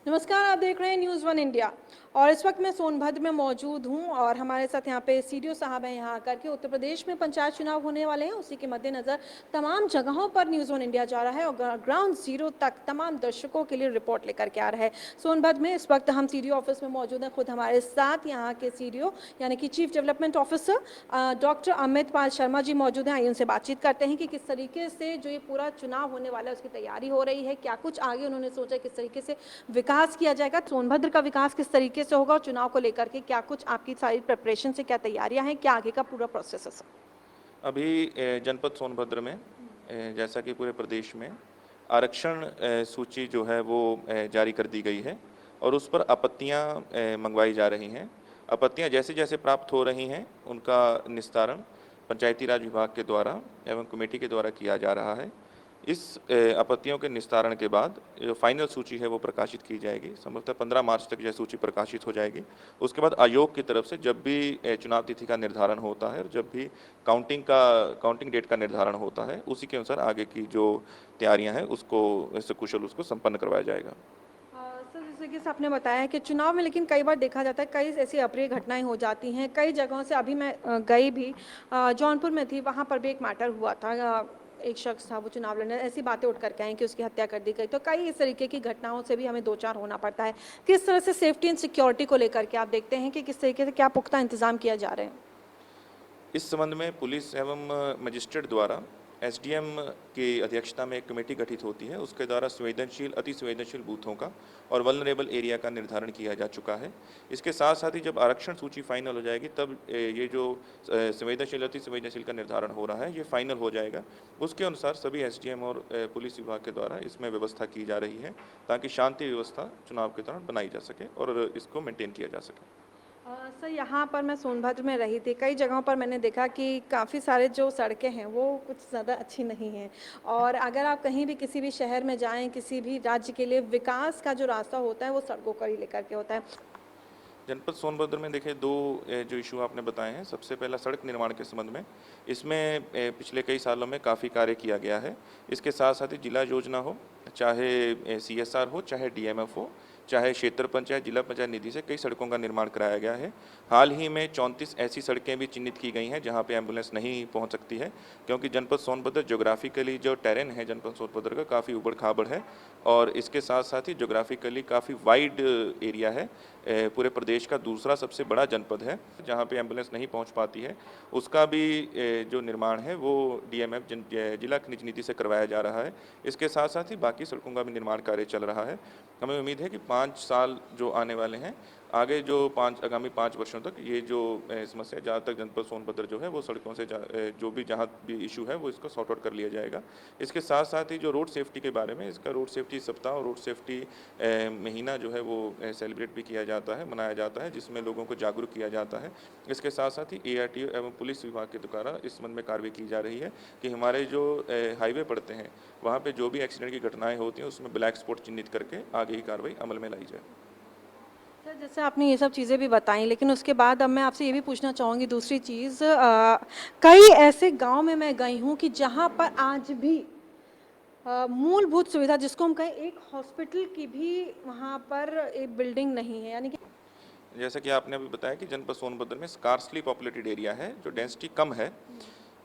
नमस्कार, आप देख रहे हैं न्यूज़ वन इंडिया। और इस वक्त मैं सोनभद्र में मौजूद हूं और हमारे साथ यहाँ पे सीडीओ साहब हैं। यहाँ आकर के उत्तर प्रदेश में पंचायत चुनाव होने वाले हैं, उसी के मद्देनज़र तमाम जगहों पर न्यूज़ वन इंडिया जा रहा है और ग्राउंड जीरो तक तमाम दर्शकों के लिए रिपोर्ट लेकर के आ रहा है। सोनभद्र में इस वक्त हम सीडीओ ऑफिस में मौजूद हैं। खुद हमारे साथ यहाँ के सीडीओ यानी कि chief development officer doctor Amit Pal Sharma ji मौजूद हैं। आइए उनसे बातचीत करते हैं कि किस तरीके से जो ये पूरा चुनाव होने वाला है उसकी तैयारी हो रही है, क्या कुछ आगे उन्होंने सोचा है, किस तरीके से विकास किया जाएगा, सोनभद्र का विकास किस तरीके से होगा और चुनाव को लेकर के क्या कुछ आपकी सारी प्रिपरेशन से क्या तैयारियां हैं, क्या आगे का पूरा प्रोसेस है सर? अभी जनपद सोनभद्र में जैसा कि पूरे प्रदेश में आरक्षण सूची जो है वो जारी कर दी गई है और उस पर आपत्तियां मंगवाई जा रही हैं। आपत्तियां जैसे जैसे प्राप्त हो रही हैं उनका निस्तारण पंचायती राज विभाग के द्वारा एवं कमेटी के द्वारा किया जा रहा है। इस आपत्तियों के निस्तारण के बाद जो फाइनल सूची है वो प्रकाशित की जाएगी। संभवतः 15 मार्च तक यह सूची प्रकाशित हो जाएगी। उसके बाद आयोग की तरफ से जब भी चुनाव तिथि का निर्धारण होता है और जब भी काउंटिंग डेट का निर्धारण होता है, उसी के अनुसार आगे की जो तैयारियां हैं उसको सकुशल उसको संपन्न करवाया जाएगा। सर, जैसे कि आपने बताया कि चुनाव में लेकिन कई बार देखा जाता है कई ऐसी अप्रिय घटनाएं हो जाती हैं कई जगहों से। अभी मैं गई भी जौनपुर में थी, वहाँ पर भी एक मैटर हुआ था। एक शख्स था, वो चुनाव लड़ने ऐसी बातें उठ करके आई कि उसकी हत्या कर दी गई। तो कई इस तरीके की घटनाओं से भी हमें दो चार होना पड़ता है। किस तरह से सेफ्टी एंड सिक्योरिटी को लेकर के आप देखते हैं कि किस तरीके से क्या पुख्ता इंतजाम किया जा रहे हैं? इस संबंध में पुलिस एवं मजिस्ट्रेट द्वारा एसडीएम की अध्यक्षता में एक कमेटी गठित होती है। उसके द्वारा अति संवेदनशील बूथों का और वल्नरेबल एरिया का निर्धारण किया जा चुका है। इसके साथ साथ ही जब आरक्षण सूची फाइनल हो जाएगी तब ये जो अति संवेदनशील का निर्धारण हो रहा है ये फाइनल हो जाएगा। उसके अनुसार सभी एसडीएम और पुलिस विभाग के द्वारा इसमें व्यवस्था की जा रही है ताकि शांति व्यवस्था चुनाव के दौरान बनाई जा सके और इसको मेंटेन किया जा सके। सर, यहाँ पर मैं सोनभद्र में रही थी, कई जगहों पर मैंने देखा कि काफ़ी सारे जो सड़कें हैं वो कुछ ज़्यादा अच्छी नहीं हैं। और अगर आप कहीं भी किसी भी शहर में जाएं, किसी भी राज्य के लिए विकास का जो रास्ता होता है वो सड़कों का ही लेकर के होता है। जनपद सोनभद्र में देखिए दो जो इशू आपने बताए हैं। सबसे पहला सड़क निर्माण के संबंध में, इसमें पिछले कई सालों में काफ़ी कार्य किया गया है। इसके साथ साथ ही जिला योजना हो, चाहे सीएसआर हो, चाहे डीएमएफ हो, चाहे क्षेत्र पंचायत, जिला पंचायत निधि से कई सड़कों का निर्माण कराया गया है। हाल ही में 34 ऐसी सड़कें भी चिन्हित की गई हैं जहां पे एम्बुलेंस नहीं पहुंच सकती है, क्योंकि जनपद सोनभद्र ज्योग्राफिकली जो टेरेन है जनपद सोनभद्र का काफ़ी उबड़ खाबड़ है और इसके साथ साथ ही ज्योग्राफिकली काफ़ी वाइड एरिया है। पूरे प्रदेश का दूसरा सबसे बड़ा जनपद है जहाँ पे एम्बुलेंस नहीं पहुँच पाती है। उसका भी जो निर्माण है वो डीएमएफ जिला खनिज नीति से करवाया जा रहा है। इसके साथ साथ ही बाकी सड़कों का भी निर्माण कार्य चल रहा है। हमें उम्मीद है कि 5 साल जो आने वाले हैं, आगे जो आगामी 5 वर्षों तक ये जो समस्या, जहाँ तक जनपद सोनभद्र जो है वो सड़कों से जो भी जहाँ भी इशू है वो इसको सॉर्ट आउट कर लिया जाएगा। इसके साथ साथ ही जो रोड सेफ्टी के बारे में, इसका रोड सेफ्टी सप्ताह और रोड सेफ्टी महीना जो है वो सेलिब्रेट भी किया जाता है, मनाया जाता है, जिसमें लोगों को जागरूक किया जाता है। इसके साथ साथ ही एआरटीओ एवं पुलिस विभाग के द्वारा इस संबंध में कार्रवाई की जा रही है कि हमारे जो हाईवे पड़ते हैं वहाँ पे जो भी एक्सीडेंट की घटनाएं होती हैं उसमें ब्लैक स्पॉट चिन्हित करके आगे की कार्रवाई अमल में लाई जाए। सर, जैसे आपने ये सब चीज़ें भी बताई, लेकिन उसके बाद अब मैं आपसे ये भी पूछना चाहूँगी दूसरी चीज़। कई ऐसे गांव में मैं गई हूँ कि जहाँ पर आज भी मूलभूत सुविधा जिसको हम कहें एक हॉस्पिटल की भी वहाँ पर एक बिल्डिंग नहीं है, यानी कि जैसा कि आपने अभी बताया कि जनपद सोनभद्र में स्कार्सली पॉपुलेटेड एरिया है, जो डेंसिटी कम है।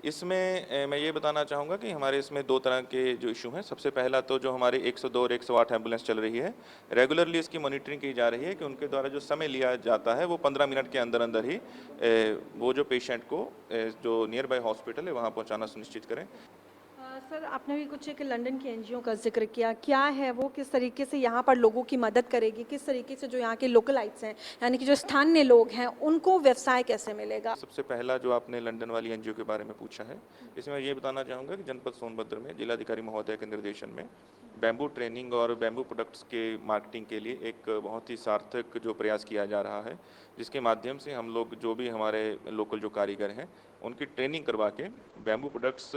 इसमें मैं ये बताना चाहूँगा कि हमारे इसमें 2 तरह के जो इशू हैं। सबसे पहला तो जो हमारी 102 और 108 एम्बुलेंस चल रही है, रेगुलरली इसकी मॉनिटरिंग की जा रही है कि उनके द्वारा जो समय लिया जाता है वो 15 मिनट के अंदर-अंदर ही वो जो पेशेंट को जो नियर बाय हॉस्पिटल है वहाँ पहुँचाना सुनिश्चित करें। सर, आपने भी कुछ एक लंदन की एनजीओ का जिक्र किया, क्या है वो, किस तरीके से यहाँ पर लोगों की मदद करेगी, किस तरीके से जो यहाँ के लोकलाइट्स हैं यानी कि जो स्थानीय लोग हैं उनको व्यवसाय कैसे मिलेगा? सबसे पहला जो आपने लंदन वाली एनजीओ के बारे में पूछा है, इसमें मैं ये बताना चाहूँगा कि जनपद सोनभद्र में जिलाधिकारी महोदय के निर्देशन में बैम्बू ट्रेनिंग और बैम्बू प्रोडक्ट्स के मार्केटिंग के लिए एक बहुत ही सार्थक जो प्रयास किया जा रहा है, जिसके माध्यम से हम लोग जो भी हमारे लोकल जो कारीगर हैं उनकी ट्रेनिंग करवा के बैम्बू प्रोडक्ट्स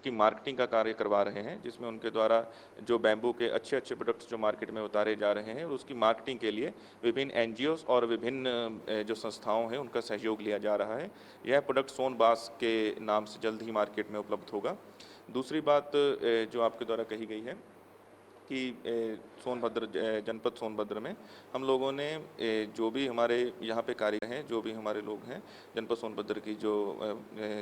की मार्केटिंग का कार्य करवा रहे हैं, जिसमें उनके द्वारा जो बैम्बू के अच्छे अच्छे प्रोडक्ट्स जो मार्केट में उतारे जा रहे हैं और उसकी मार्केटिंग के लिए विभिन्न एनजीओस और विभिन्न जो संस्थाओं हैं उनका सहयोग लिया जा रहा है। यह प्रोडक्ट सोनबास के नाम से जल्द ही मार्केट में उपलब्ध होगा। दूसरी बात जो आपके द्वारा कही गई है कि सोनभद्र जनपद सोनभद्र में हम लोगों ने जो भी हमारे यहाँ पे कार्य हैं, जो भी हमारे लोग हैं जनपद सोनभद्र की जो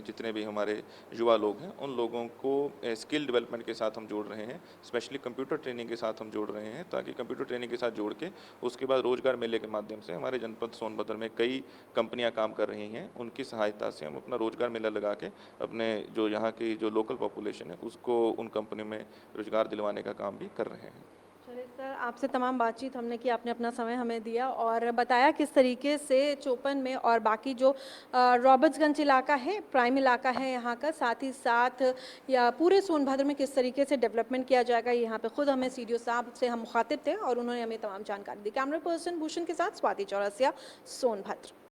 जितने भी हमारे युवा लोग हैं उन लोगों को स्किल डेवलपमेंट के साथ हम जोड़ रहे हैं, स्पेशली कंप्यूटर ट्रेनिंग के साथ हम जोड़ रहे हैं, ताकि कंप्यूटर ट्रेनिंग के साथ जोड़ के उसके बाद रोजगार मेले के माध्यम से हमारे जनपद सोनभद्र में कई कंपनियां काम कर रही हैं, उनकी सहायता से हम अपना रोजगार मेला लगा के अपने जो यहाँ की जो लोकल पॉपुलेशन है उसको उन कंपनियों में रोजगार दिलवाने का काम भी कर रहे हैं। चलिए सर, आपसे तमाम बातचीत हमने की, आपने अपना समय हमें दिया और बताया किस तरीके से चोपन में और बाकी जो रॉबर्ट्सगंज इलाका है, प्राइम इलाका है यहाँ का, साथ ही साथ या पूरे सोनभद्र में किस तरीके से डेवलपमेंट किया जाएगा। यहाँ पे खुद हमें सीडीओ साहब से हम मुखातिब थे और उन्होंने हमें तमाम जानकारी दी। कैमरा पर्सन भूषण के साथ स्वाति चौरसिया, सोनभद्र।